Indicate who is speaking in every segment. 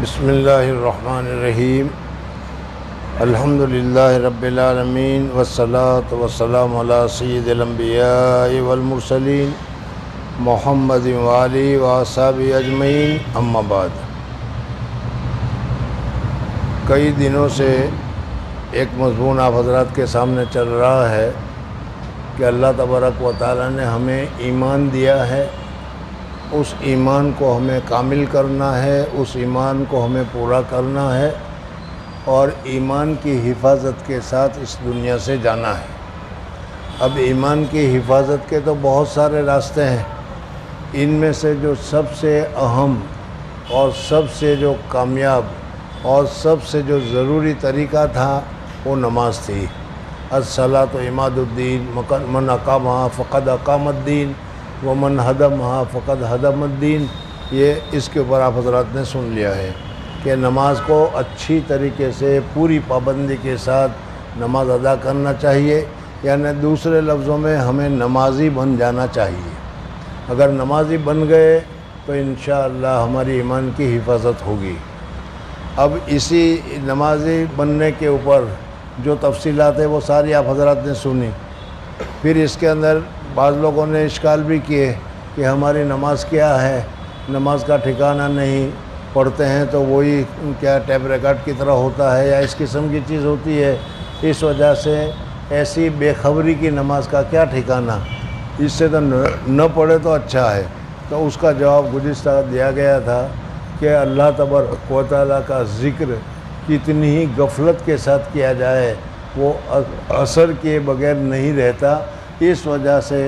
Speaker 1: بسم اللہ الرحمن الرحیم الحمدللہ رب العالمین والصلاة والسلام علی سید الانبیاء والمرسلین محمد وآلہ واصحابہ اجمعین اما بعد۔ کئی دنوں سے ایک مضمون آپ حضرات کے سامنے چل رہا ہے کہ اللہ تبارک و تعالیٰ نے ہمیں ایمان دیا ہے، اس ایمان کو ہمیں کامل کرنا ہے، اس ایمان کو ہمیں پورا کرنا ہے اور ایمان کی حفاظت کے ساتھ اس دنیا سے جانا ہے۔ اب ایمان کی حفاظت کے تو بہت سارے راستے ہیں، ان میں سے جو سب سے اہم اور سب سے جو کامیاب اور سب سے جو ضروری طریقہ تھا وہ نماز تھی۔ الصلاۃ عماد الدین، من اقامہا فقد اقام الدین ومن ہدمہا فقد ہدم الدین۔ یہ اس کے اوپر آپ حضرات نے سن لیا ہے کہ نماز کو اچھی طریقے سے پوری پابندی کے ساتھ نماز ادا کرنا چاہیے، یعنی دوسرے لفظوں میں ہمیں نمازی بن جانا چاہیے۔ اگر نمازی بن گئے تو انشاءاللہ ہماری ایمان کی حفاظت ہوگی۔ اب اسی نمازی بننے کے اوپر جو تفصیلات ہیں وہ ساری آپ حضرات نے سنی۔ پھر اس کے اندر بعض لوگوں نے اشکال بھی کیے کہ ہماری نماز کیا ہے، نماز کا ٹھکانہ نہیں، پڑھتے ہیں تو وہی کیا ٹیپ ریکارڈ کی طرح ہوتا ہے یا اس قسم کی چیز ہوتی ہے، اس وجہ سے ایسی بے خبری کی نماز کا کیا ٹھکانہ، اس سے تو نہ پڑھے تو اچھا ہے۔ تو اس کا جواب گزشتہ دیا گیا تھا کہ اللہ تبارک و تعالیٰ کا ذکر کتنی ہی غفلت کے ساتھ کیا جائے وہ اثر کیے بغیر نہیں رہتا۔ اس وجہ سے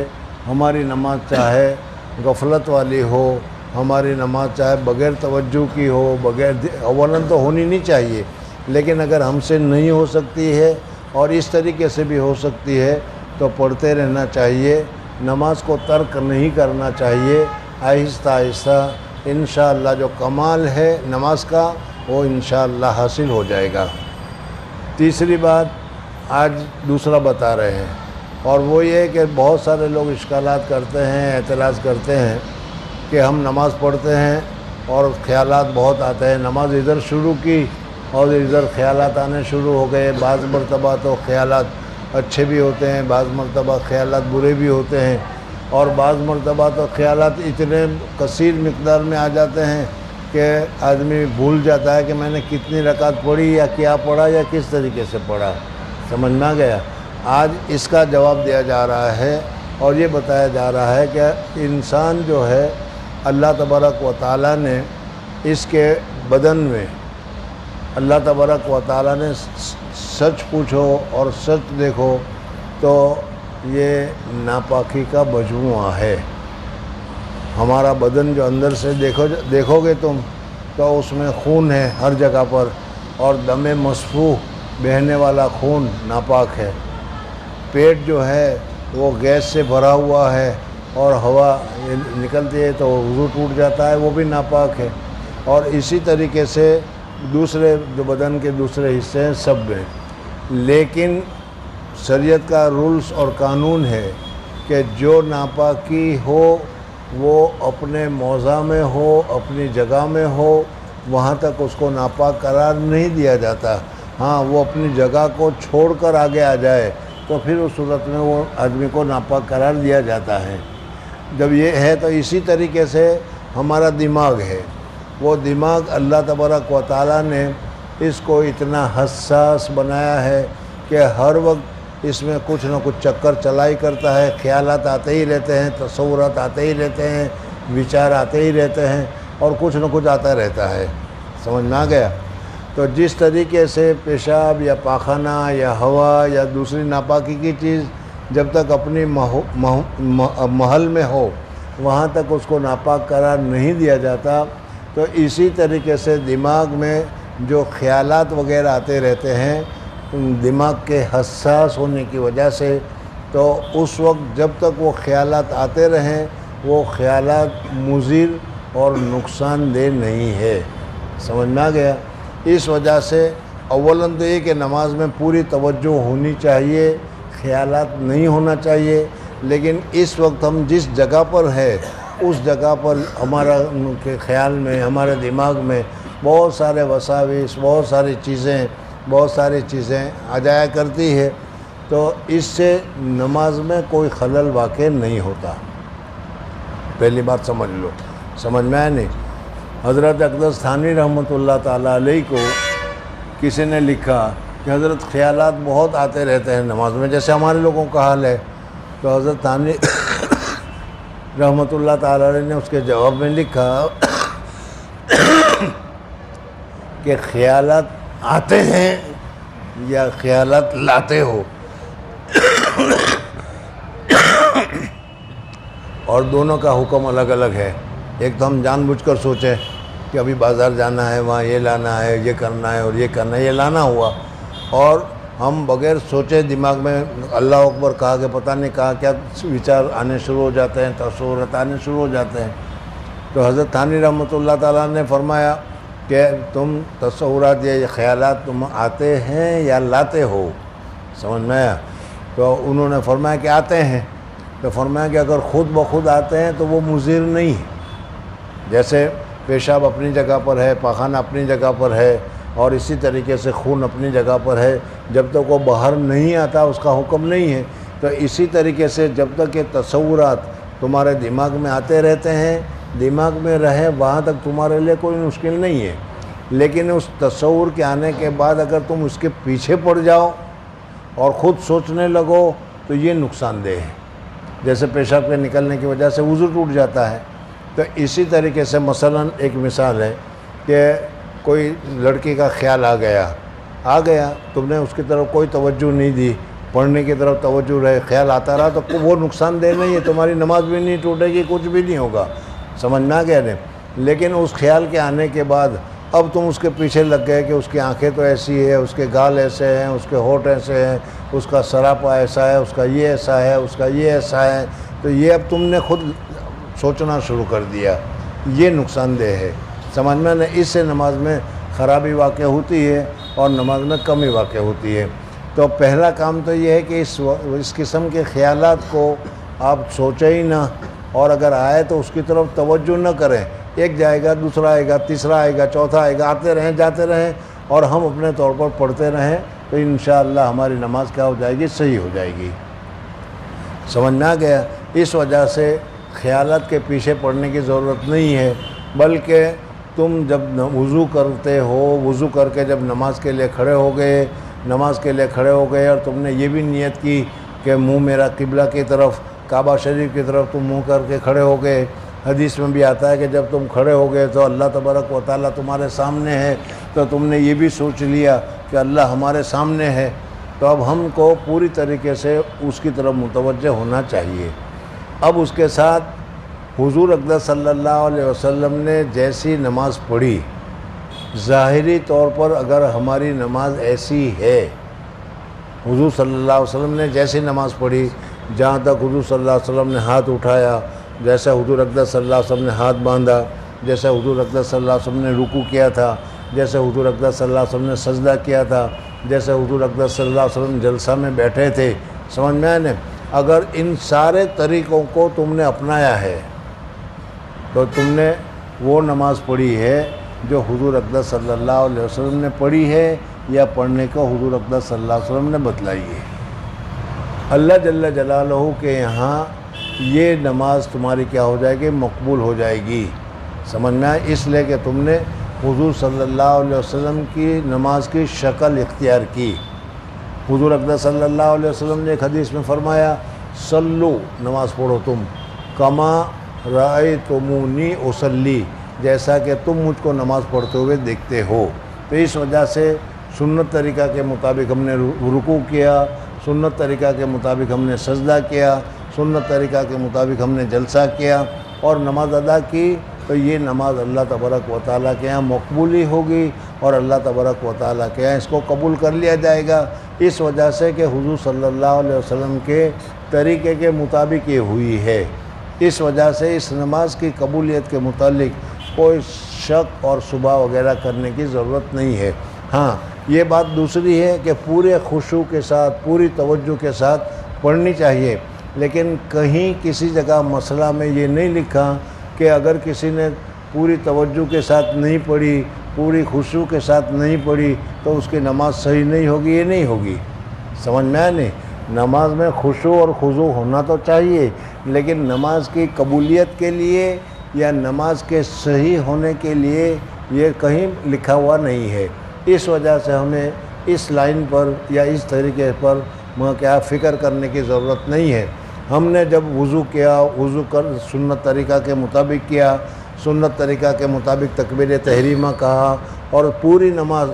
Speaker 1: ہماری نماز چاہے غفلت والی ہو، ہماری نماز چاہے بغیر توجہ کی ہو، بغیر اولاً تو ہونی نہیں چاہیے، لیکن اگر ہم سے نہیں ہو سکتی ہے اور اس طریقے سے بھی ہو سکتی ہے تو پڑھتے رہنا چاہیے، نماز کو ترک نہیں کرنا چاہیے۔ آہستہ آہستہ انشاءاللہ جو کمال ہے نماز کا وہ انشاءاللہ حاصل ہو جائے گا۔ تیسری بات آج دوسرا بتا رہے ہیں، اور وہ یہ کہ بہت سارے لوگ اشکالات کرتے ہیں، اعتراض کرتے ہیں کہ ہم نماز پڑھتے ہیں اور خیالات بہت آتے ہیں، نماز ادھر شروع کی اور ادھر خیالات آنے شروع ہو گئے۔ بعض مرتبہ تو خیالات اچھے بھی ہوتے ہیں، بعض مرتبہ خیالات برے بھی ہوتے ہیں، اور بعض مرتبہ تو خیالات اتنے کثیر مقدار میں آ جاتے ہیں کہ آدمی بھول جاتا ہے کہ میں نے کتنی رکعت پڑھی یا کیا پڑھا یا کس طریقے سے پڑھا۔ سمجھ میں آ گیا؟ آج اس کا جواب دیا جا رہا ہے اور یہ بتایا جا رہا ہے کہ انسان جو ہے اللہ تبارک و تعالیٰ نے اس کے بدن میں، اللہ تبارک و تعالیٰ نے سچ پوچھو اور سچ دیکھو تو یہ ناپاکی کا مجموعہ ہے۔ ہمارا بدن جو اندر سے دیکھو گے تم تو اس میں خون ہے ہر جگہ پر، اور دم مسفوح بہنے والا خون ناپاک ہے۔ پیٹ جو ہے وہ گیس سے بھرا ہوا ہے اور ہوا نکلتی ہے تو وضو ٹوٹ جاتا ہے، وہ بھی ناپاک ہے۔ اور اسی طریقے سے دوسرے جو بدن کے دوسرے حصے ہیں سب میں، لیکن شریعت کا رولز اور قانون ہے کہ جو ناپاکی ہو وہ اپنے موضع میں ہو، اپنی جگہ میں ہو، وہاں تک اس کو ناپاک قرار نہیں دیا جاتا۔ ہاں، وہ اپنی جگہ کو چھوڑ کر آگے آ جائے تو پھر اس صورت میں وہ آدمی کو ناپاک قرار دیا جاتا ہے۔ جب یہ ہے تو اسی طریقے سے ہمارا دماغ ہے، وہ دماغ اللہ تبارک و تعالیٰ نے اس کو اتنا حساس بنایا ہے کہ ہر وقت اس میں کچھ نہ کچھ چکر چلائی کرتا ہے، خیالات آتے ہی رہتے ہیں، تصورات آتے ہی رہتے ہیں، وچار آتے ہی رہتے ہیں اور کچھ نہ کچھ آتا رہتا ہے۔ سمجھ میں آ گیا؟ تو جس طریقے سے پیشاب یا پاخانہ یا ہوا یا دوسری ناپاکی کی چیز جب تک اپنی محل میں ہو وہاں تک اس کو ناپاک قرار نہیں دیا جاتا، تو اسی طریقے سے دماغ میں جو خیالات وغیرہ آتے رہتے ہیں دماغ کے حساس ہونے کی وجہ سے، تو اس وقت جب تک وہ خیالات آتے رہیں وہ خیالات مضر اور نقصان دہ نہیں ہے۔ سمجھ میں آ گیا؟ اس وجہ سے اولاً تو یہ کہ نماز میں پوری توجہ ہونی چاہیے، خیالات نہیں ہونا چاہیے، لیکن اس وقت ہم جس جگہ پر ہے اس جگہ پر ہمارا خیال میں، ہمارے دماغ میں بہت سارے وساوس، بہت ساری چیزیں آ جایا کرتی ہے، تو اس سے نماز میں کوئی خلل واقع نہیں ہوتا۔ پہلی بات سمجھ لو، سمجھ میں آیا نہیں؟ حضرت اقدس تھانوی رحمۃ اللہ تعالیٰ علیہ کو کسی نے لکھا کہ حضرت خیالات بہت آتے رہتے ہیں نماز میں، جیسے ہمارے لوگوں کا حال ہے، تو حضرت تھانوی رحمۃ اللہ تعالیٰ علیہ نے اس کے جواب میں لکھا کہ خیالات آتے ہیں یا خیالات لاتے ہو، اور دونوں کا حکم الگ الگ ہے۔ ایک تو ہم جان بوجھ کر سوچیں کہ ابھی بازار جانا ہے، وہاں یہ لانا ہے، یہ کرنا ہے اور یہ کرنا ہے، یہ لانا ہوا، اور ہم بغیر سوچے دماغ میں اللہ اکبر کہا کہ پتہ نہیں کہا کیا وچار آنے شروع ہو جاتے ہیں، تصورات آنے شروع ہو جاتے ہیں۔ تو حضرت تھانوی رحمۃ اللہ تعالیٰ نے فرمایا کہ تم تصورات یا خیالات تم آتے ہیں یا لاتے ہو، سمجھ میں آیا؟ تو انہوں نے فرمایا کہ آتے ہیں، تو فرمایا کہ اگر خود بخود آتے ہیں تو وہ مضر نہیں ہے۔ جیسے پیشاب اپنی جگہ پر ہے، پاخانہ اپنی جگہ پر ہے، اور اسی طریقے سے خون اپنی جگہ پر ہے، جب تک وہ باہر نہیں آتا اس کا حکم نہیں ہے۔ تو اسی طریقے سے جب تک یہ تصورات تمہارے دماغ میں آتے رہتے ہیں، دماغ میں رہے وہاں تک تمہارے لیے کوئی مشکل نہیں ہے، لیکن اس تصور کے آنے کے بعد اگر تم اس کے پیچھے پڑ جاؤ اور خود سوچنے لگو تو یہ نقصان دہ ہے۔ جیسے پیشاب کے نکلنے کی وجہ سے وضو ٹوٹ جاتا ہے، تو اسی طریقے سے مثلاً ایک مثال ہے کہ کوئی لڑکی کا خیال آ گیا، تم نے اس کی طرف کوئی توجہ نہیں دی، پڑھنے کی طرف توجہ رہے، خیال آتا رہا، تو وہ نقصان دہ نہیں ہے، تمہاری نماز بھی نہیں ٹوٹے گی، کچھ بھی نہیں ہوگا، سمجھ میں آ گیا نہیں؟ لیکن اس خیال کے آنے کے بعد اب تم اس کے پیچھے لگ گئے کہ اس کی آنکھیں تو ایسی ہے، اس کے گال ایسے ہیں، اس کے ہونٹ ایسے ہیں، اس کا سراپا ایسا ہے، اس کا یہ ایسا ہے، اس کا یہ ایسا ہے، تو یہ اب تم نے خود سوچنا شروع کر دیا، یہ نقصان دہ ہے، سمجھ میں نہیں؟ اس سے نماز میں خرابی واقع ہوتی ہے اور نماز میں کمی واقع ہوتی ہے۔ تو پہلا کام تو یہ ہے کہ اس قسم کے خیالات کو آپ سوچیں ہی نہ، اور اگر آئے تو اس کی طرف توجہ نہ کریں، ایک جائے گا، دوسرا آئے گا، تیسرا آئے گا، چوتھا آئے گا، آتے رہیں، جاتے رہیں، اور ہم اپنے طور پر پڑھتے رہیں، تو انشاءاللہ ہماری نماز کیا ہو جائے گی؟ صحیح ہو جائے گی۔ سمجھ میں آ گیا؟ اس وجہ سے خیالات کے پیچھے پڑنے کی ضرورت نہیں ہے، بلکہ تم جب وضو کرتے ہو، وضو کر کے جب نماز کے لیے کھڑے ہو گئے اور تم نے یہ بھی نیت کی کہ منہ میرا قبلہ کی طرف، کعبہ شریف کی طرف تم منہ کر کے کھڑے ہو گئے۔ حدیث میں بھی آتا ہے کہ جب تم کھڑے ہو گئے تو اللہ تبارک و تعالیٰ تمہارے سامنے ہے، تو تم نے یہ بھی سوچ لیا کہ اللہ ہمارے سامنے ہے، تو اب ہم کو پوری طریقے سے اس کی طرف متوجہ ہونا چاہیے۔ اب اس کے ساتھ حضور اقدس صلی اللہ علیہ وسلم نے جیسی نماز پڑھی، ظاہری طور پر اگر ہماری نماز ایسی ہے، حضور صلی اللہ علیہ وسلم نے جیسی نماز پڑھی، جہاں تک حضور صلی اللہ علیہ وسلم نے ہاتھ اٹھایا، جیسے حضور اقدس صلی اللہ علیہ وسلم نے ہاتھ باندھا، جیسے حضور اقدس صلی اللہ علیہ وسلم نے رکوع کیا تھا، جیسے حضور اقدس صلی اللہ علیہ وسلم نے سجدہ کیا تھا، جیسے حضور اقدس صلی اللہ علیہ وسلم جلسہ میں بیٹھے تھے، سمجھ میں آئے؟ اگر ان سارے طریقوں کو تم نے اپنایا ہے تو تم نے وہ نماز پڑھی ہے جو حضور اقدس صلی اللہ علیہ وسلم نے پڑھی ہے یا پڑھنے کو حضور اقدس صلی اللہ علیہ وسلم نے بتلائی ہے۔ اللہ جل جلالہ کے یہاں یہ نماز تمہاری کیا ہو جائے گی؟ مقبول ہو جائے گی، سمجھ میں آئے؟ اس لیے کہ تم نے حضور صلی اللہ علیہ وسلم کی نماز کی شکل اختیار کی۔ حضور اقدس صلی اللہ علیہ وسلم نے ایک حدیث میں فرمایا، صلو، نماز پڑھو تم، کما رأیتمونی اصلی، جیسا کہ تم مجھ کو نماز پڑھتے ہوئے دیکھتے ہو۔ تو اس وجہ سے سنت طریقہ کے مطابق ہم نے رکوع کیا، سنت طریقہ کے مطابق ہم نے سجدہ کیا، سنت طریقہ کے مطابق ہم نے جلسہ کیا اور نماز ادا کی، تو یہ نماز اللہ تبارک و تعالیٰ کے یہاں مقبول ہی ہوگی، اور اللہ تبارک و تعالیٰ کے یہاں اس کو قبول کر لیا جائے گا، اس وجہ سے کہ حضور صلی اللہ علیہ وسلم کے طریقے کے مطابق یہ ہوئی ہے۔ اس وجہ سے اس نماز کی قبولیت کے متعلق کوئی شک اور شبہ وغیرہ کرنے کی ضرورت نہیں ہے۔ ہاں، یہ بات دوسری ہے کہ پورے خشوع کے ساتھ، پوری توجہ کے ساتھ پڑھنی چاہیے، لیکن کہیں کسی جگہ مسئلہ میں یہ نہیں لکھا کہ اگر کسی نے پوری توجہ کے ساتھ نہیں پڑھی پوری خشوع کے ساتھ نہیں پڑھی تو اس کی نماز صحیح نہیں ہوگی، یہ نہیں ہوگی. سمجھ میں آیا نہیں؟ نماز میں خشوع اور خضوع ہونا تو چاہیے، لیکن نماز کی قبولیت کے لیے یا نماز کے صحیح ہونے کے لیے یہ کہیں لکھا ہوا نہیں ہے. اس وجہ سے ہمیں اس لائن پر یا اس طریقے پر کیا فکر کرنے کی ضرورت نہیں ہے. ہم نے جب وضو کیا، وضو کر سنت طریقہ کے مطابق کیا، سنت طریقہ کے مطابق تکبیر تحریمہ کہا، اور پوری نماز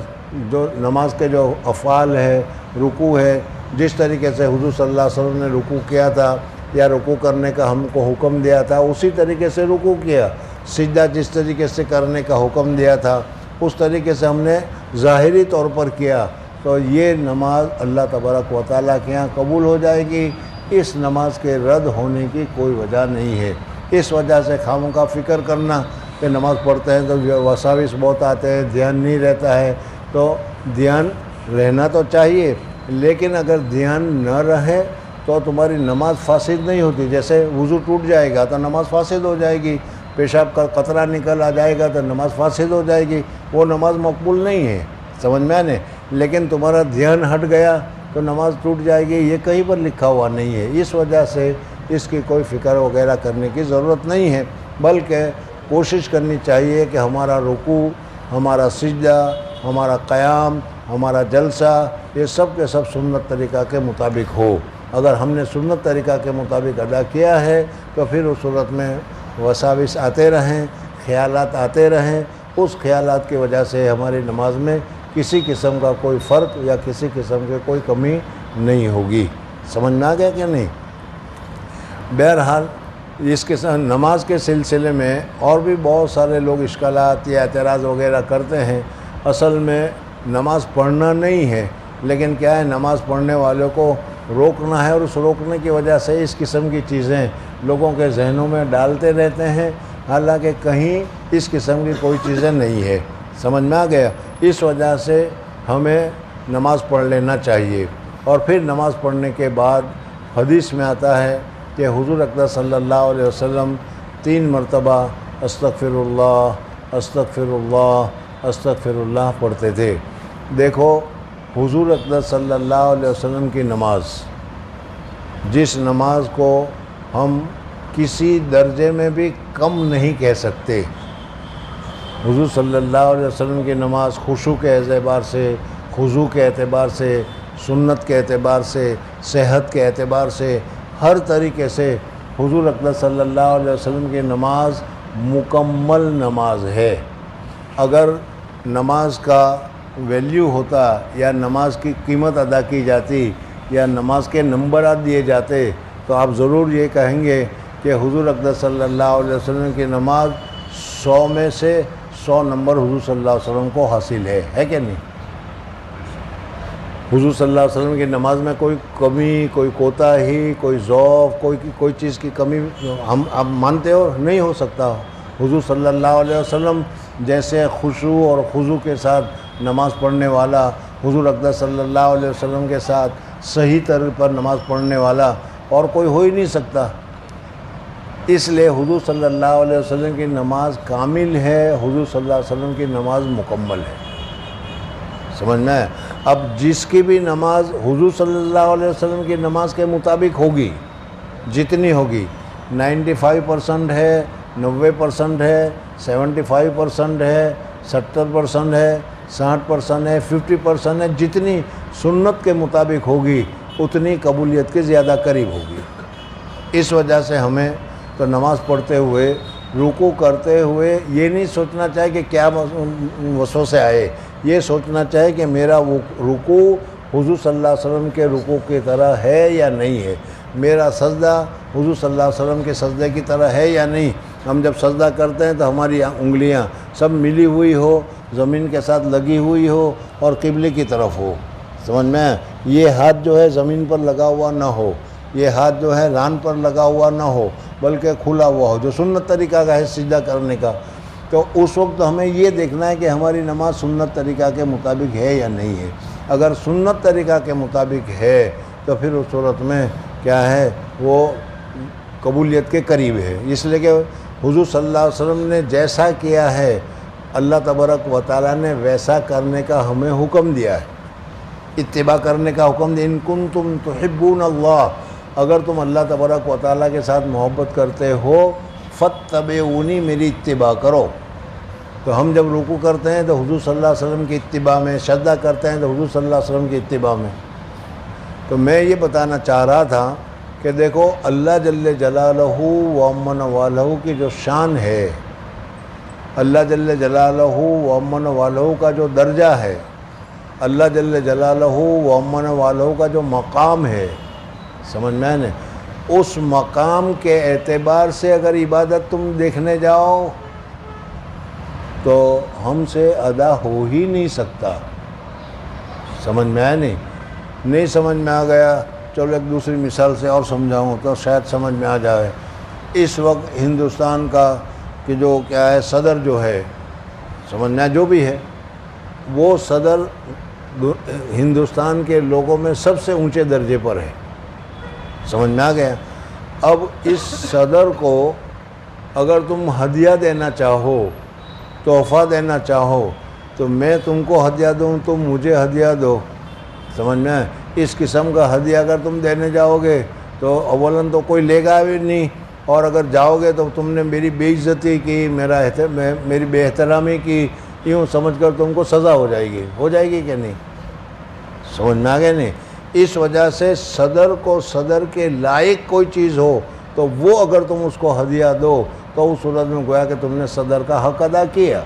Speaker 1: جو نماز کے جو افعال ہے، رکوع ہے، جس طریقے سے حضور صلی اللہ علیہ وسلم نے رکوع کیا تھا یا رکوع کرنے کا ہم کو حکم دیا تھا اسی طریقے سے رکوع کیا. سجدہ جس طریقے سے کرنے کا حکم دیا تھا اس طریقے سے ہم نے ظاہری طور پر کیا، تو یہ نماز اللہ تبارک و تعالیٰ کے یہاں قبول ہو جائے گی. اس نماز کے رد ہونے کی کوئی وجہ نہیں ہے. اس وجہ سے خاموں کا فکر کرنا کہ نماز پڑھتے ہیں تو وساوس بہت آتے ہیں، دھیان نہیں رہتا ہے، تو دھیان رہنا تو چاہیے، لیکن اگر دھیان نہ رہے تو تمہاری نماز فاسد نہیں ہوتی. جیسے وضو ٹوٹ جائے گا تو نماز فاسد ہو جائے گی، پیشاب کا قطرہ نکل آ جائے گا تو نماز فاسد ہو جائے گی، وہ نماز مقبول نہیں ہے. سمجھ میں آنے؟ لیکن تمہارا دھیان ہٹ گیا تو نماز ٹوٹ جائے گی، یہ کہیں پر لکھا ہوا نہیں ہے. اس وجہ سے اس کی کوئی فکر وغیرہ کرنے کی ضرورت نہیں ہے، بلکہ کوشش کرنی چاہیے کہ ہمارا رکوع، ہمارا سجدہ، ہمارا قیام، ہمارا جلسہ، یہ سب کے سب سنت طریقہ کے مطابق ہو. اگر ہم نے سنت طریقہ کے مطابق ادا کیا ہے تو پھر اس صورت میں وساوس آتے رہیں، خیالات آتے رہیں، اس خیالات کی وجہ سے ہماری نماز میں کسی قسم کا کوئی فرق یا کسی قسم کی کوئی کمی نہیں ہوگی. سمجھ میں آ گیا کہ نہیں؟ بہرحال اس کے نماز کے سلسلے میں اور بھی بہت سارے لوگ اشکالات یا اعتراض وغیرہ کرتے ہیں. اصل میں نماز پڑھنا نہیں ہے، لیکن کیا ہے، نماز پڑھنے والوں کو روکنا ہے، اور اس روکنے کی وجہ سے اس قسم کی چیزیں لوگوں کے ذہنوں میں ڈالتے رہتے ہیں، حالانکہ کہیں اس قسم کی کوئی چیزیں نہیں ہے. سمجھ میں آ گیا؟ اس وجہ سے ہمیں نماز پڑھ لینا چاہیے. اور پھر نماز پڑھنے کے بعد حدیث میں آتا ہے کہ حضور اقدس صلی اللہ علیہ وسلم 3 مرتبہ استغفر اللہ استغفر اللہ استغفر اللہ پڑھتے تھے. دیکھو حضور اقدس صلی اللہ علیہ وسلم کی نماز، جس نماز کو ہم کسی درجے میں بھی کم نہیں کہہ سکتے، حضور صلی اللہ علیہ وسلم کی نماز خشوع کے اعتبار سے، خضوع کے اعتبار سے، سنت کے اعتبار سے، صحت کے اعتبار سے، ہر طریقے سے حضور اقدس صلی اللہ علیہ وسلم کی نماز مکمل نماز ہے. اگر نماز کا ویلیو ہوتا یا نماز کی قیمت ادا کی جاتی یا نماز کے نمبرات دیے جاتے تو آپ ضرور یہ کہیں گے کہ حضور اقدس صلی اللہ علیہ وسلم کی نماز 100 میں سے 100 نمبر حضور صلی اللہ علیہ وسلم کو حاصل ہے کہ نہیں؟ حضور صلی اللہ علیہ وسلم کی نماز میں کوئی کمی، کوئی کوتاہی، کوئی ضعف، کوئی چیز کی کمی آپ مانتے ہو؟ نہیں ہو سکتا. حضور صلی اللہ علیہ وسلم جیسے خشوع اور خضوع کے ساتھ نماز پڑھنے والا، حضور اقدس صلی اللہ علیہ وسلم کے ساتھ صحیح طرح پر نماز پڑھنے والا اور کوئی ہو ہی نہیں سکتا. اس لیے حضور صلی اللہ علیہ وسلم کی نماز کامل ہے، حضور صلی اللہ علیہ وسلم کی نماز مکمل ہے. سمجھنا ہے؟ اب جس کی بھی نماز حضور صلی اللہ علیہ وسلم کی نماز کے مطابق ہوگی، جتنی ہوگی، 95% ہے، 90% ہے، 75% ہے، 70% ہے، 60% ہے، 50% ہے، جتنی سنت کے مطابق ہوگی اتنی قبولیت کے زیادہ قریب ہوگی. اس وجہ سے ہمیں تو نماز پڑھتے ہوئے، رکوع کرتے ہوئے یہ نہیں سوچنا چاہیے کہ کیا وسوسے آئے، یہ سوچنا چاہیے کہ میرا وہ رکوع حضور صلی اللہ علیہ وسلم کے رکوع کی طرح ہے یا نہیں ہے، میرا سجدہ حضور صلی اللہ علیہ وسلم کے سجدے کی طرح ہے یا نہیں. ہم جب سجدہ کرتے ہیں تو ہماری انگلیاں سب ملی ہوئی ہو، زمین کے ساتھ لگی ہوئی ہو اور قبلے کی طرف ہو. سمجھ میں؟ یہ ہاتھ جو ہے زمین پر لگا ہوا نہ ہو، یہ ہاتھ جو ہے ران پر لگا ہوا نہ ہو، بلکہ کھلا ہوا ہو، جو سنت طریقہ کا ہے سجدہ کرنے کا. تو اس وقت ہمیں یہ دیکھنا ہے کہ ہماری نماز سنت طریقہ کے مطابق ہے یا نہیں ہے. اگر سنت طریقہ کے مطابق ہے تو پھر اس صورت میں کیا ہے، وہ قبولیت کے قریب ہے. اس لیے کہ حضور صلی اللہ علیہ وسلم نے جیسا کیا ہے اللہ تبارک و تعالیٰ نے ویسا کرنے کا ہمیں حکم دیا ہے، اتباع کرنے کا حکم دیا۔ ان کنتم تحبون اللہ، اگر تم اللہ تبارک و تعالیٰ کے ساتھ محبت کرتے ہو فاتبعونی، میری اتباع کرو۔ تو ہم جب رکوع کرتے ہیں تو حضور صلی اللہ علیہ وسلم کی اتباع میں، سجدہ کرتے ہیں تو حضور صلی اللہ علیہ وسلم کی اتباع میں۔ تو میں یہ بتانا چاہ رہا تھا کہ دیکھو اللہ جل جلالہ و امن والہ کی جو شان ہے، اللہ جل جلالہ و امن والہ کا جو درجہ ہے، اللہ جل جلالہ و امن والہ کا جو مقام ہے، سمجھ میں آنے، اس مقام کے اعتبار سے اگر عبادت تم دیکھنے جاؤ تو ہم سے ادا ہو ہی نہیں سکتا۔ سمجھ میں آیا نہیں سمجھ میں آ گیا؟ چلو ایک دوسری مثال سے اور سمجھاؤں تو شاید سمجھ میں آ جائے۔ اس وقت ہندوستان کا کہ جو کیا ہے صدر جو ہے، سمجھ میں جو بھی ہے، وہ صدر ہندوستان کے لوگوں میں سب سے اونچے درجے پر ہے، سمجھ میں آ گیا؟ اب اس صدر کو اگر تم ہدیہ دینا چاہو، تحفہ دینا چاہو، تو میں تم کو ہدیہ دوں، تم مجھے ہدیہ دو، سمجھ میں آئے؟ اس قسم کا ہدیہ اگر تم دینے جاؤ گے تو اولاً تو کوئی لے گا بھی نہیں، اور اگر جاؤ گے تو تم نے میری بے عزتی کی، میری بے احترامی کی، یوں سمجھ کر تم کو سزا ہو جائے گی کہ نہیں؟ سمجھ میں آ گیا نہیں؟ اس وجہ سے صدر کو صدر کے لائق کوئی چیز ہو تو وہ اگر تم اس کو ہدیہ دو تو اس صورت میں گویا کہ تم نے صدر کا حق ادا کیا۔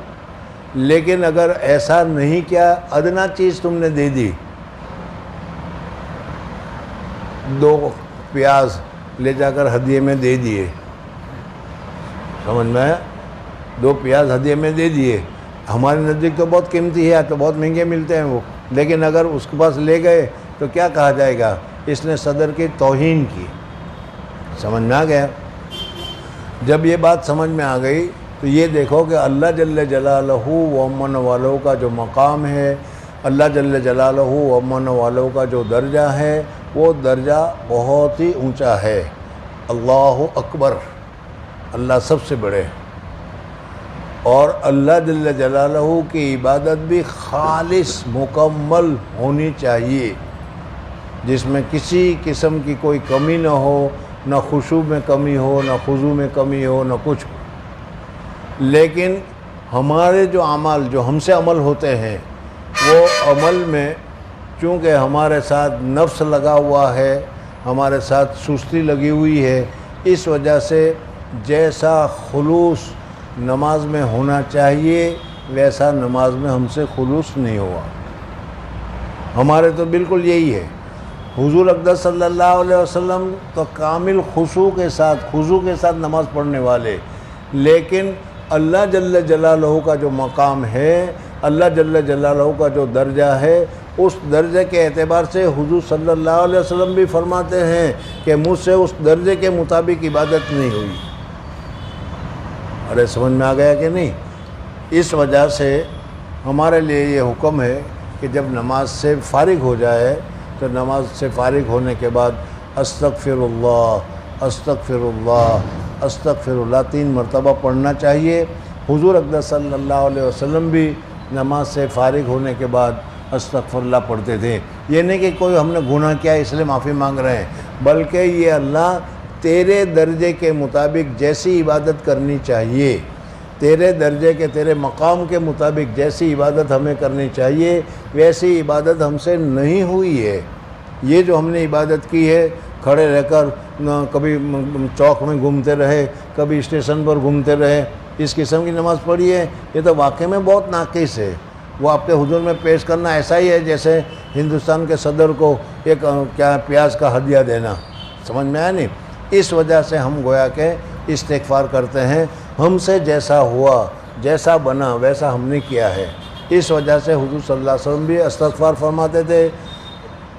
Speaker 1: لیکن اگر ایسا نہیں کیا، ادنا چیز تم نے دے دی، 2 پیاز لے جا کر ہدیے میں دے دیے، سمجھ میں آیا؟ 2 پیاز ہدیے میں دے دیے، ہمارے نزدیک تو بہت قیمتی ہے، تو بہت مہنگے ملتے ہیں وہ، لیکن اگر اس کے پاس لے گئے تو کیا کہا جائے گا؟ اس نے صدر کی توہین کی۔ سمجھ میں آ گیا؟ جب یہ بات سمجھ میں آ گئی تو یہ دیکھو کہ اللہ جل جلالہ و امن والوں کا جو مقام ہے، اللہ جل جلالہ و امن والوں کا جو درجہ ہے، وہ درجہ بہت ہی اونچا ہے۔ اللہ اکبر، اللہ سب سے بڑے، اور اللہ جل جلالہ کی عبادت بھی خالص مکمل ہونی چاہیے، جس میں کسی قسم کی کوئی کمی نہ ہو، نہ خشوع میں کمی ہو، نہ خضوع میں کمی ہو، نہ کچھ ہو۔ لیکن ہمارے جو اعمال، جو ہم سے عمل ہوتے ہیں، وہ عمل میں چونکہ ہمارے ساتھ نفس لگا ہوا ہے، ہمارے ساتھ سستی لگی ہوئی ہے، اس وجہ سے جیسا خلوص نماز میں ہونا چاہیے ویسا نماز میں ہم سے خلوص نہیں ہوا۔ ہمارے تو بالکل یہی ہے۔ حضور اقدس صلی اللہ علیہ وسلم تو کامل خضوع کے ساتھ نماز پڑھنے والے، لیکن اللہ جل جلالہ کا جو مقام ہے، اللہ جل جلالہ کا جو درجہ ہے، اس درجے کے اعتبار سے حضور صلی اللہ علیہ وسلم بھی فرماتے ہیں کہ مجھ سے اس درجے کے مطابق عبادت نہیں ہوئی۔ ارے سمجھ میں آ گیا کہ نہیں؟ اس وجہ سے ہمارے لیے یہ حکم ہے کہ جب نماز سے فارغ ہو جائے تو نماز سے فارغ ہونے کے بعد استغفر اللہ استغفر اللہ استغفر اللہ 3 مرتبہ پڑھنا چاہیے۔ حضور اقدس صلی اللہ علیہ وسلم بھی نماز سے فارغ ہونے کے بعد استغفر اللہ پڑھتے تھے۔ یہ نہیں کہ کوئی ہم نے گناہ کیا اس لیے معافی مانگ رہے ہیں، بلکہ یہ اللہ تیرے درجے کے مطابق جیسی عبادت کرنی چاہیے، تیرے درجے کے، تیرے مقام کے مطابق جیسی عبادت ہمیں کرنی چاہیے ویسی عبادت ہم سے نہیں ہوئی ہے۔ یہ جو ہم نے عبادت کی ہے، کھڑے رہ کر کبھی چوک میں گھومتے رہے، کبھی اسٹیشن پر گھومتے رہے، اس قسم کی نماز پڑھی ہے، یہ تو واقعی میں بہت ناقص ہے۔ وہ آپ کے حضور میں پیش کرنا ایسا ہی ہے جیسے ہندوستان کے صدر کو ایک پیاز کا ہدیہ دینا۔ سمجھ میں آیا نہیں؟ اس وجہ سے ہم گویا کہ استغفار کرتے ہیں، ہم سے جیسا ہوا، جیسا بنا ویسا ہم نے کیا ہے۔ اس وجہ سے حضور صلی اللہ علیہ وسلم بھی استغفار فرماتے تھے۔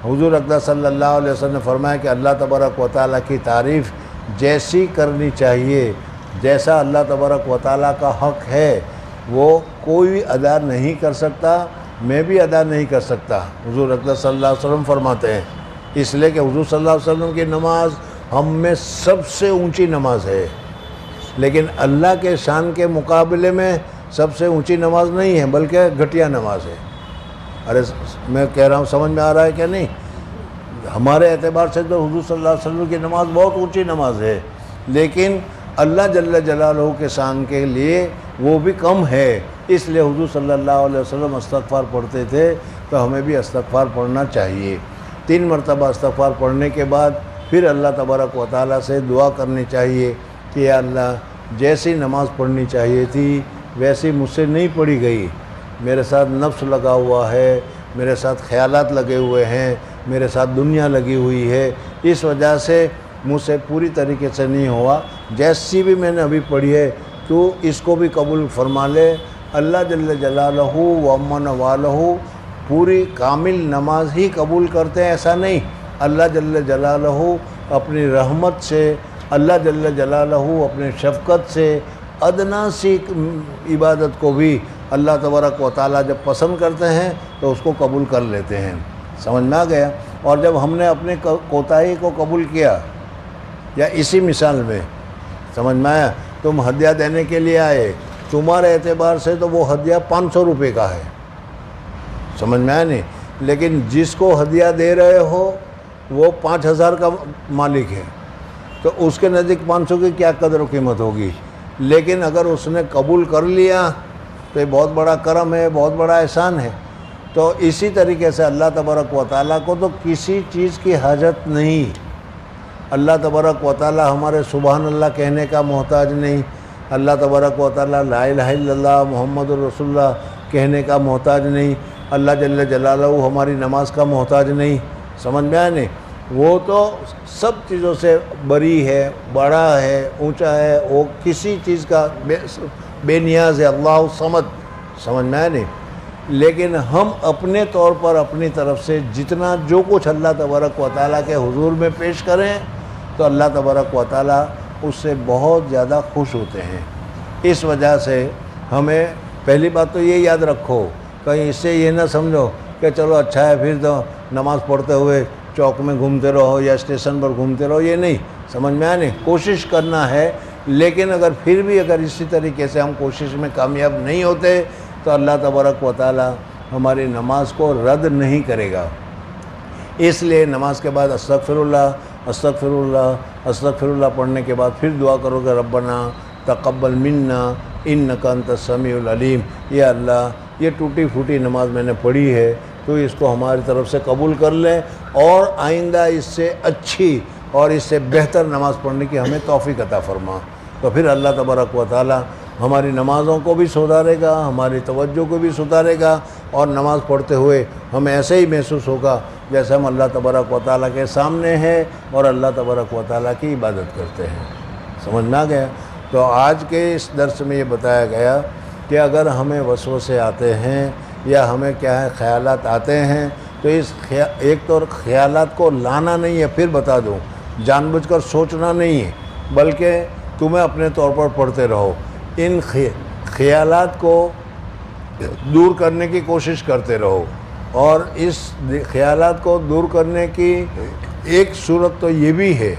Speaker 1: حضور اقدس صلی اللہ علیہ وسلم نے فرمایا کہ اللہ تبارک و تعالیٰ کی تعریف جیسی کرنی چاہیے، جیسا اللہ تبارک و تعالیٰ کا حق ہے وہ کوئی ادا نہیں کر سکتا، میں بھی ادا نہیں کر سکتا، حضور اقدس صلی اللہ علیہ وسلم فرماتے ہیں۔ اس لیے کہ حضور صلی اللہ علیہ وسلم کی نماز ہم میں سب سے اونچی نماز ہے، لیکن اللہ کے شان کے مقابلے میں سب سے اونچی نماز نہیں ہے بلکہ گھٹیا نماز ہے۔ ارے میں کہہ رہا ہوں سمجھ میں آ رہا ہے کہ نہیں؟ ہمارے اعتبار سے تو حضور صلی اللہ علیہ وسلم کی نماز بہت اونچی نماز ہے، لیکن اللہ جل جلالہ کے شان کے لیے وہ بھی کم ہے۔ اس لیے حضور صلی اللہ علیہ وسلم استغفار پڑھتے تھے تو ہمیں بھی استغفار پڑھنا چاہیے۔ 3 مرتبہ استغفار پڑھنے کے بعد پھر اللہ تبارک و تعالیٰ سے دعا کرنی چاہیے کہ یا اللہ جیسی نماز پڑھنی چاہیے تھی ویسی مجھ سے نہیں پڑھی گئی، میرے ساتھ نفس لگا ہوا ہے، میرے ساتھ خیالات لگے ہوئے ہیں، میرے ساتھ دنیا لگی ہوئی ہے، اس وجہ سے مجھ سے پوری طریقے سے نہیں ہوا۔ جیسی بھی میں نے ابھی پڑھی ہے تو اس کو بھی قبول فرما لے۔ اللہ جل جلالہ ومن والہ پوری کامل نماز ہی قبول کرتے ہیں ایسا نہیں، اللہ جل جلالہ اپنی رحمت سے، اللہ جل جلالہ اپنی شفقت سے ادنا سی عبادت کو بھی اللہ تبارک و تعالیٰ جب پسند کرتے ہیں تو اس کو قبول کر لیتے ہیں۔ سمجھ میں آ گیا؟ اور جب ہم نے اپنے کوتاہی کو قبول کیا، یا اسی مثال میں سمجھ میں آیا، تم ہدیہ دینے کے لیے آئے، تمہارے اعتبار سے تو وہ ہدیہ 500 روپے کا ہے، سمجھ میں آیا نہیں، لیکن جس کو ہدیہ دے رہے ہو وہ 5000 کا مالک ہے، تو اس کے نزدیک 500 کی کیا قدر و قیمت ہوگی؟ لیکن اگر اس نے قبول کر لیا تو یہ بہت بڑا کرم ہے، بہت بڑا احسان ہے۔ تو اسی طریقے سے اللہ تبارک و تعالیٰ کو تو کسی چیز کی حاجت نہیں، اللہ تبارک و تعالیٰ ہمارے سبحان اللہ کہنے کا محتاج نہیں، اللہ تبارک و تعالیٰ لا الہ الا اللہ محمد الرسول اللہ کہنے کا محتاج نہیں، اللہ جل جلالہ ہماری نماز کا محتاج نہیں، سمجھ میں آیا نہیں؟ وہ تو سب چیزوں سے بری ہے، بڑا ہے، اونچا ہے، وہ کسی چیز کا بے نیاز ہے، اللہ الصمد، سمجھ میں آیا نہیں؟ لیکن ہم اپنے طور پر اپنی طرف سے جتنا جو کچھ اللہ تبارک و تعالیٰ کے حضور میں پیش کریں تو اللہ تبارک و تعالیٰ اس سے بہت زیادہ خوش ہوتے ہیں۔ اس وجہ سے ہمیں پہلی بات تو یہ یاد رکھو، کہیں اس سے یہ نہ سمجھو کہ چلو اچھا ہے پھر تو نماز پڑھتے ہوئے چوک میں گھومتے رہو یا اسٹیشن پر گھومتے رہو، یہ نہیں، سمجھ میں آیا نہیں؟ کوشش کرنا ہے، لیکن اگر پھر بھی اگر اسی طریقے سے ہم کوشش میں کامیاب نہیں ہوتے تو اللہ تبارک و تعالیٰ ہماری نماز کو رد نہیں کرے گا۔ اس لیے نماز کے بعد استغفر اللہ استغفر اللہ استغفر اللہ پڑھنے کے بعد پھر دعا کرو کہ ربنا تقبل منا انک انت السمیع العلیم، یا اللہ یہ ٹوٹی پھوٹی نماز میں نے پڑھی ہے تو اس کو ہماری طرف سے قبول کر لیں، اور آئندہ اس سے اچھی اور اس سے بہتر نماز پڑھنے کی ہمیں توفیق عطا فرما۔ تو پھر اللہ تبارک و تعالیٰ ہماری نمازوں کو بھی سدھارے گا، ہماری توجہ کو بھی سدھارے گا، اور نماز پڑھتے ہوئے ہمیں ایسے ہی محسوس ہوگا جیسے ہم اللہ تبارک و تعالیٰ کے سامنے ہیں اور اللہ تبارک و تعالیٰ کی عبادت کرتے ہیں۔ سمجھ میں آ گیا؟ تو آج کے اس درس میں یہ بتایا گیا کہ اگر ہمیں وسوسے آتے ہیں یا ہمیں کیا ہے خیالات آتے ہیں تو اس ایک تو خیالات کو لانا نہیں ہے، پھر بتا دوں، جان بوجھ کر سوچنا نہیں ہے، بلکہ تمہیں اپنے طور پر پڑھتے رہو، ان خیالات کو دور کرنے کی کوشش کرتے رہو، اور اس خیالات کو دور کرنے کی ایک صورت تو یہ بھی ہے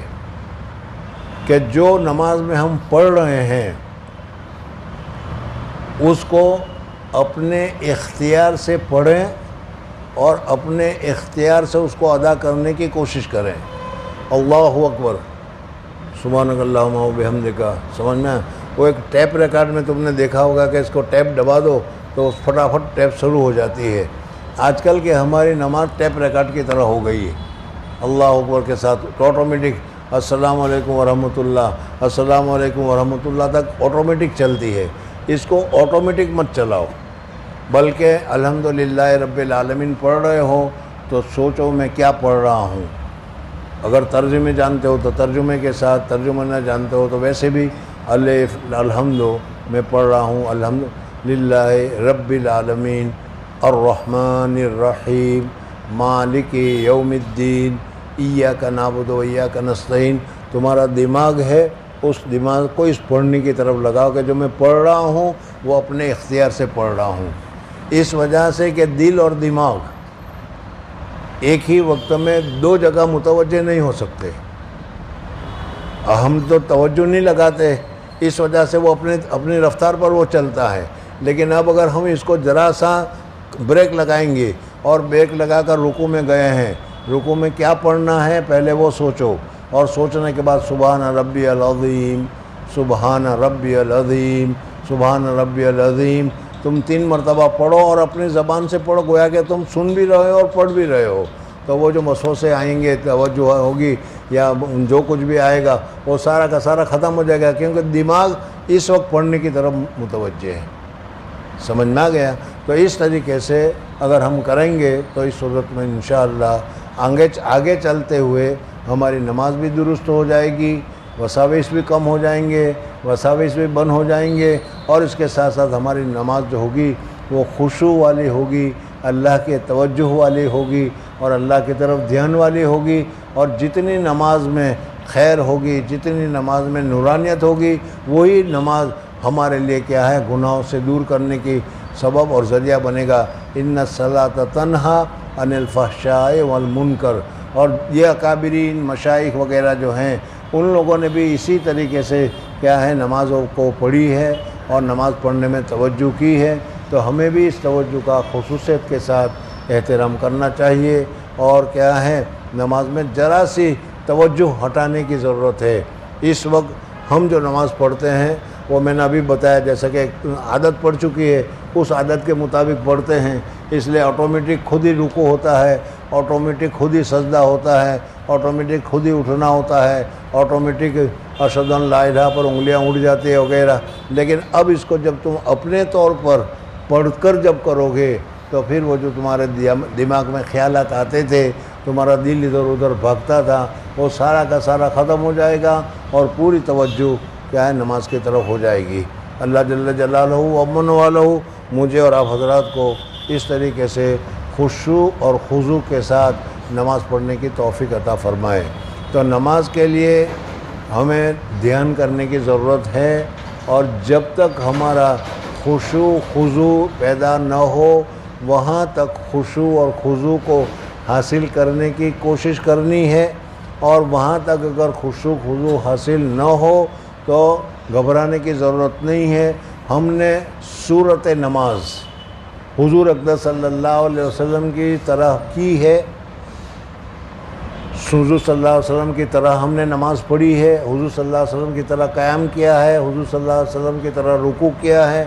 Speaker 1: کہ جو نماز میں ہم پڑھ رہے ہیں اس کو اپنے اختیار سے پڑھیں اور اپنے اختیار سے اس کو ادا کرنے کی کوشش کریں۔ اللہ اکبر، سبحانک اللہم و بحمدک، سمجھ میں؟ وہ ایک ٹیپ ریکارڈ میں تم نے دیکھا ہوگا کہ اس کو ٹیپ دبا دو تو فٹافٹ ٹیپ شروع ہو جاتی ہے۔ آج کل کی ہماری نماز ٹیپ ریکارڈ کی طرح ہو گئی ہے، اللہ اکبر کے ساتھ آٹومیٹک السلام علیکم ورحمۃ اللہ، السلام علیکم ورحمۃ اللہ تک آٹومیٹک چلتی ہے۔ اس کو آٹومیٹک مت چلاؤ، بلکہ الحمدللہ رب العالمین پڑھ رہے ہو تو سوچو میں کیا پڑھ رہا ہوں۔ اگر ترجمے جانتے ہو تو ترجمے کے ساتھ، ترجمہ نہ جانتے ہو تو ویسے بھی الف الحمد میں پڑھ رہا ہوں الحمدللہ رب العالمین الرحمن الرحیم مالک یوم الدین ایاک نعبد و ایاک نستعین۔ تمہارا دماغ ہے، اس دماغ کو اس پڑھنے کی طرف لگاؤ کہ جو میں پڑھ رہا ہوں وہ اپنے اختیار سے پڑھ رہا ہوں، اس وجہ سے کہ دل اور دماغ ایک ہی وقت میں دو جگہ متوجہ نہیں ہو سکتے۔ ہم تو توجہ نہیں لگاتے، اس وجہ سے وہ اپنی رفتار پر وہ چلتا ہے، لیکن اب اگر ہم اس کو ذرا سا بریک لگائیں گے اور بریک لگا کر رکوع میں گئے ہیں، رکوع میں کیا پڑھنا ہے پہلے وہ سوچو، اور سوچنے کے بعد سبحان ربی العظیم، سبحان ربی العظیم، سبحان ربی العظیم تم 3 مرتبہ پڑھو، اور اپنی زبان سے پڑھو گویا کہ تم سن بھی رہے ہو اور پڑھ بھی رہے ہو۔ تو وہ جو وسوسے آئیں گے، توجہ ہوگی یا جو کچھ بھی آئے گا وہ سارا کا سارا ختم ہو جائے گا، کیونکہ دماغ اس وقت پڑھنے کی طرف متوجہ ہے۔ سمجھ میں آ گیا؟ تو اس طریقے سے اگر ہم کریں گے تو اس صورت میں انشاءاللہ آگے چلتے ہوئے ہماری نماز بھی درست ہو جائے گی، وساوس بھی کم ہو جائیں گے، وساوس بھی بند ہو جائیں گے، اور اس کے ساتھ ساتھ ہماری نماز جو ہوگی وہ خشوع والی ہوگی، اللہ کے توجہ والی ہوگی، اور اللہ کی طرف دھیان والی ہوگی، اور جتنی نماز میں خیر ہوگی، جتنی نماز میں نورانیت ہوگی، وہی نماز ہمارے لیے کیا ہے، گناہوں سے دور کرنے کی سبب اور ذریعہ بنے گا۔ ان الصلاۃ تنہی عن الفحشاء والمنکر۔ اور یہ اکابرین مشائخ وغیرہ جو ہیں ان لوگوں نے بھی اسی طریقے سے کیا ہے نمازوں کو پڑھی ہے اور نماز پڑھنے میں توجہ کی ہے، تو ہمیں بھی اس توجہ کا خصوصیت کے ساتھ احترام کرنا چاہیے، اور کیا ہے نماز میں ذرا سی توجہ ہٹانے کی ضرورت ہے۔ اس وقت ہم جو نماز پڑھتے ہیں وہ میں نے ابھی بتایا جیسا کہ عادت پڑ چکی ہے، اس عادت کے مطابق پڑھتے ہیں، اس لیے آٹومیٹک خود ہی رکوع ہوتا ہے، آٹومیٹک خود ہی سجدہ ہوتا ہے، آٹومیٹک خود ہی اٹھنا ہوتا ہے، آٹومیٹک اشہد ان لا الہ پر انگلیاں اٹھ جاتی ہے وغیرہ۔ لیکن اب اس کو جب تم اپنے طور پر پڑھ کر جب کرو گے تو پھر وہ جو تمہارے دماغ میں خیالات آتے تھے، تمہارا دل ادھر ادھر بھاگتا تھا، وہ سارا کا سارا ختم ہو جائے گا، اور پوری توجہ کیا ہے نماز کی طرف ہو جائے گی۔ اللہ جل جلالہ و امن والہ مجھے اور آپ حضرات کو اس طریقے سے خشوع اور خضوع کے ساتھ نماز پڑھنے کی توفیق عطا فرمائے۔ تو نماز کے لیے ہمیں دھیان کرنے کی ضرورت ہے، اور جب تک ہمارا خشوع خضوع پیدا نہ ہو وہاں تک خشوع اور خضوع کو حاصل کرنے کی کوشش کرنی ہے، اور وہاں تک اگر خشوع خضوع حاصل نہ ہو تو گھبرانے کی ضرورت نہیں ہے۔ ہم نے صورت نماز حضور اقدس صلی اللہ علیہ وسلم کی طرح کی ہے، حضور صلی اللہ علیہ وسلم کی طرح ہم نے نماز پڑھی ہے، حضور صلی اللہ علیہ وسلم کی طرح قیام کیا ہے، حضور صلی اللہ علیہ وسلم کی طرح رکوع کیا ہے،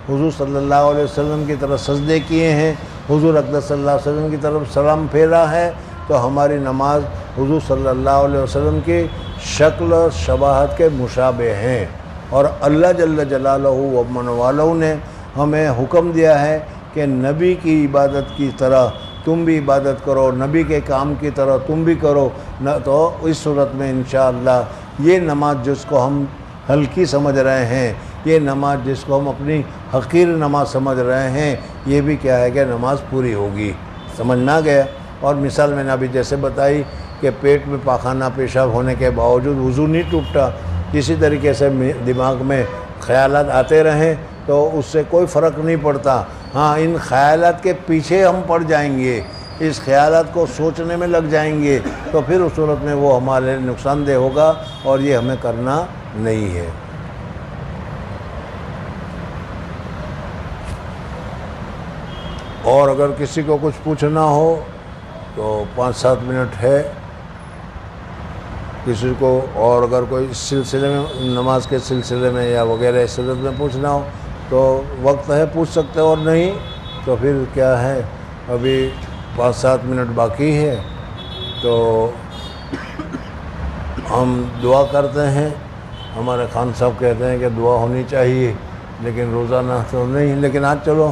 Speaker 1: حضور صلی اللہ علیہ وسلم کی طرح سجدے کیے ہیں، حضور اقدس صلی اللہ علیہ وسلم کی طرف سلام پھیرا ہے، تو ہماری نماز حضور صلی اللہ علیہ وسلم کی شکل و شباہت کے مشابہ ہیں۔ اور اللہ جل جلالہ و من والہ نے ہمیں حکم دیا ہے کہ نبی کی عبادت کی طرح تم بھی عبادت کرو، نبی کے کام کی طرح تم بھی کرو۔ تو اس صورت میں انشاءاللہ یہ نماز جس کو ہم ہلکی سمجھ رہے ہیں، یہ نماز جس کو ہم اپنی حقیر نماز سمجھ رہے ہیں، یہ بھی کیا ہے کہ نماز پوری ہوگی۔ سمجھ نہ گیا؟ اور مثال میں نے ابھی جیسے بتائی کہ پیٹ میں پاخانہ پیشاب ہونے کے باوجود وضو نہیں ٹوٹتا، اسی طریقے سے دماغ میں خیالات آتے رہیں تو اس سے کوئی فرق نہیں پڑتا۔ ہاں، ان خیالات کے پیچھے ہم پڑ جائیں گے، اس خیالات کو سوچنے میں لگ جائیں گے، تو پھر اس صورت میں وہ ہمارے نقصان دہ ہوگا، اور یہ ہمیں کرنا نہیں ہے۔ اور اگر کسی کو کچھ پوچھنا ہو تو 5-7 منٹ ہے کسی کو، اور اگر کوئی اس سلسلے میں نماز کے سلسلے میں یا وغیرہ اس صورت میں پوچھنا ہو تو وقت ہے، پوچھ سکتے، اور نہیں تو پھر کیا ہے ابھی 5-7 منٹ باقی ہے، تو ہم دعا کرتے ہیں۔ ہمارے خان صاحب کہتے ہیں کہ دعا ہونی چاہیے، لیکن روزانہ تو نہیں، لیکن آج چلو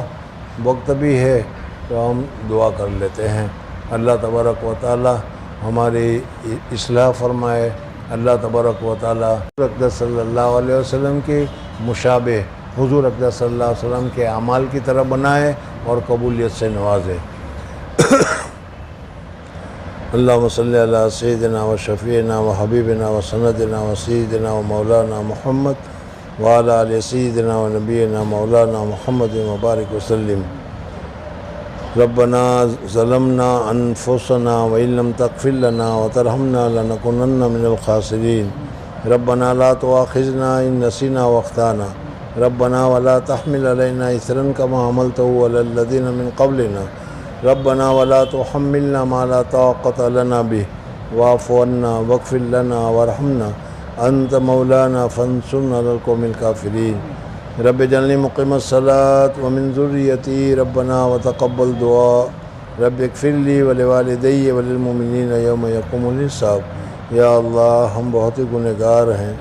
Speaker 1: وقت بھی ہے تو ہم دعا کر لیتے ہیں۔ اللہ تبارک و تعالی ہماری اصلاح فرمائے، اللہ تبارک و تعالی حضور اقدس صلی اللہ علیہ وسلم کی مشابہ حضور اقدس صلی اللہ علیہ وسلم کے اعمال کی طرح بنائے اور قبولیت سے نوازے۔ اللہم صلی علی سیدنا و شفیعنا و حبیبنا و سندنا و سیدنا و مولانا محمد وعلی آل سیدنا و نبینا مولانا محمد مبارک وسلم۔ ربنا ظلمنا انفسنا وإن لم تغفر لنا وترحمنا لنكونن من الخاسرین۔ ربنا لا تؤاخذنا إن نسینا واخطأنا ربنا ولا تحمل علينا إصرا كما حملته على الذين من قبلنا ربنا ولا تحملنا ما لا طاقة لنا به واعف عنا واغفر لنا وارحمنا أنت مولانا فانصرنا على القوم الكافرين رب اجعلني مقيم الصلاة ومن ذريتي ربنا وتقبل دعاء رب اغفر لي ولوالدي وللمؤمنين يوم يقوم الحساب یا اللہ ہم بہت ہی گنہگار ہیں،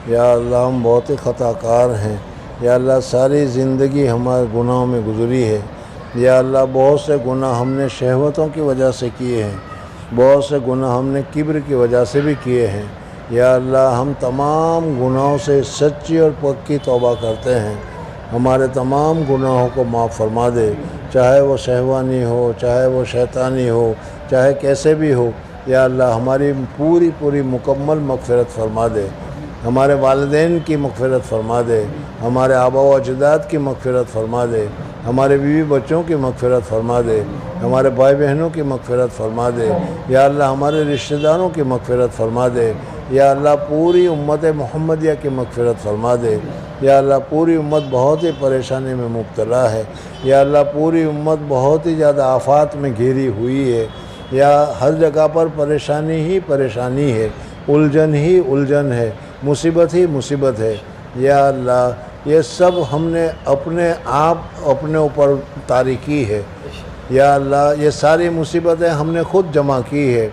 Speaker 1: یا اللہ ہم بہت ہی خطا کار ہیں، یا اللہ ساری زندگی ہمارے گناہوں میں گزری ہے، یا اللہ بہت سے گناہ ہم نے شہوتوں کی وجہ سے کیے ہیں، بہت سے گناہ ہم نے کبر کی وجہ سے بھی کیے ہیں، یا اللہ ہم تمام گناہوں سے سچی اور پکی توبہ کرتے ہیں، ہمارے تمام گناہوں کو معاف فرما دے، چاہے وہ شہوانی ہو، چاہے وہ شیطانی ہو، چاہے کیسے بھی ہو، یا اللہ ہماری پوری مکمل مغفرت فرما دے، ہمارے والدین کی مغفرت فرما دے، ہمارے آبا و اجداد کی مغفرت فرما دے، ہمارے بیوی بچوں کی مغفرت فرما دے، ہمارے بھائی بہنوں کی مغفرت فرما دے، یا اللہ ہمارے رشتہ داروں کی مغفرت فرما دے، یا اللہ پوری امت محمدیہ کی مغفرت فرما دے، یا اللہ پوری امت بہت ہی پریشانی میں مبتلا ہے، یا اللہ پوری امت بہت ہی زیادہ آفات میں گھری ہوئی ہے، یا ہر جگہ پر پریشانی ہی پریشانی ہے، الجھن ہی الجھن ہے، مصیبت ہی مصیبت ہے، یا اللہ یہ سب ہم نے اپنے آپ اپنے اوپر طاری کی ہے، یا اللہ یہ ساری مصیبتیں ہم نے خود جمع کی ہے،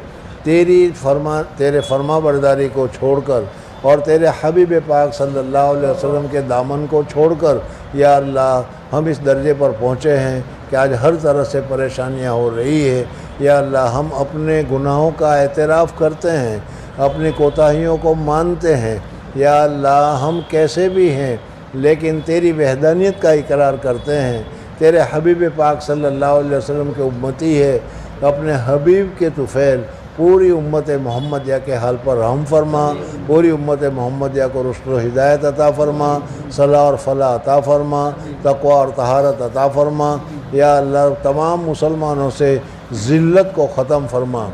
Speaker 1: تیرے فرما برداری کو چھوڑ کر اور تیرے حبیب پاک صلی اللہ علیہ وسلم کے دامن کو چھوڑ کر، یا اللہ ہم اس درجے پر پہنچے ہیں کہ آج ہر طرح سے پریشانیاں ہو رہی ہے، یا اللہ ہم اپنے گناہوں کا اعتراف کرتے ہیں، اپنی کوتاہیوں کو مانتے ہیں، یا اللہ ہم کیسے بھی ہیں لیکن تیری وحدانیت کا اقرار کرتے ہیں، تیرے حبیب پاک صلی اللہ علیہ وسلم کے امتی ہے، اپنے حبیب کے طفیل پوری امت محمدیہ کے حال پر رحم فرما، پوری امت محمدیہ کو رشد و ہدایت عطا فرما، صلاح اور فلاح عطا فرما، تقوی اور طہارت عطا فرما، یا اللہ تمام مسلمانوں سے ذلت کو ختم فرما۔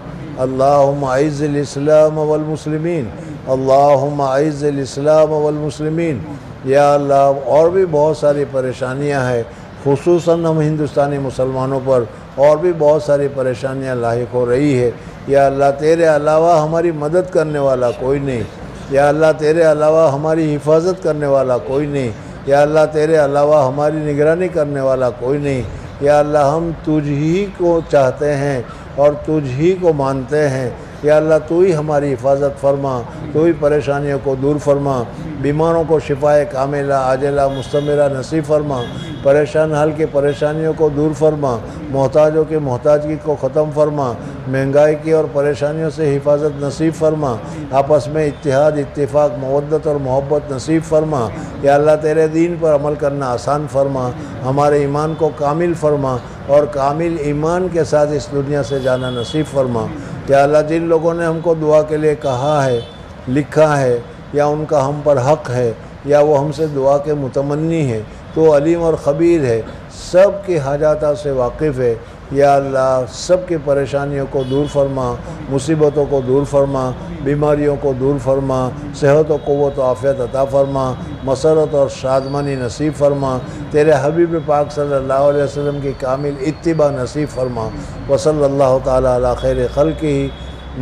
Speaker 1: اللہم اعز الاسلام والمسلمین، اللہم اعز الاسلام والمسلمین، یا اللہ اور بھی بہت ساری پریشانیاں ہیں، خصوصاً ہم ہندوستانی مسلمانوں پر اور بھی بہت ساری پریشانیاں لاحق ہو رہی ہے، یا اللہ تیرے علاوہ ہماری مدد کرنے والا کوئی نہیں، یا اللہ تیرے علاوہ ہماری حفاظت کرنے والا کوئی نہیں، یا اللہ تیرے علاوہ ہماری نگرانی کرنے والا کوئی نہیں، یا اللہ ہم تجھ ہی کو چاہتے ہیں اور تجھ ہی کو مانتے ہیں، یا اللہ تو ہی ہماری حفاظت فرما، تو ہی پریشانیوں کو دور فرما، بیماروں کو شفائے کاملہ عاجلہ مستمرہ نصیب فرما، پریشان حال کی پریشانیوں کو دور فرما، محتاجوں کی محتاجگی کو ختم فرما، مہنگائی کی اور پریشانیوں سے حفاظت نصیب فرما، آپس میں اتحاد اتفاق مودت اور محبت نصیب فرما، یا اللہ تیرے دین پر عمل کرنا آسان فرما، ہمارے ایمان کو کامل فرما اور کامل ایمان کے ساتھ اس دنیا سے جانا نصیب فرما، یا اللہ جن لوگوں نے ہم کو دعا کے لیے کہا ہے، لکھا ہے، یا ان کا ہم پر حق ہے، یا وہ ہم سے دعا کے متمنی ہے، تو علیم اور خبیر ہے، سب کی حاجات سے واقف ہے، یا اللہ سب کی پریشانیوں کو دور فرما، مصیبتوں کو دور فرما، بیماریوں کو دور فرما، صحت و قوت و عافیت عطا فرما، مسرت اور شادمانی نصیب فرما، تیرے حبیب پاک صلی اللہ علیہ وسلم کی کامل اتباع نصیب فرما، وصلی اللہ تعالی علی خیر خلقہ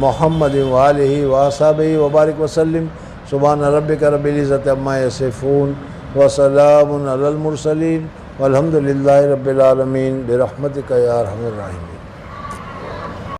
Speaker 1: محمد وآلہ وصحبہ وبارک وسلم، سبحان ربک رب العزت عما یصفون وسلام علی المرسلین والحمد للہ رب العالمین برحمتک یا ارحم الراحمین۔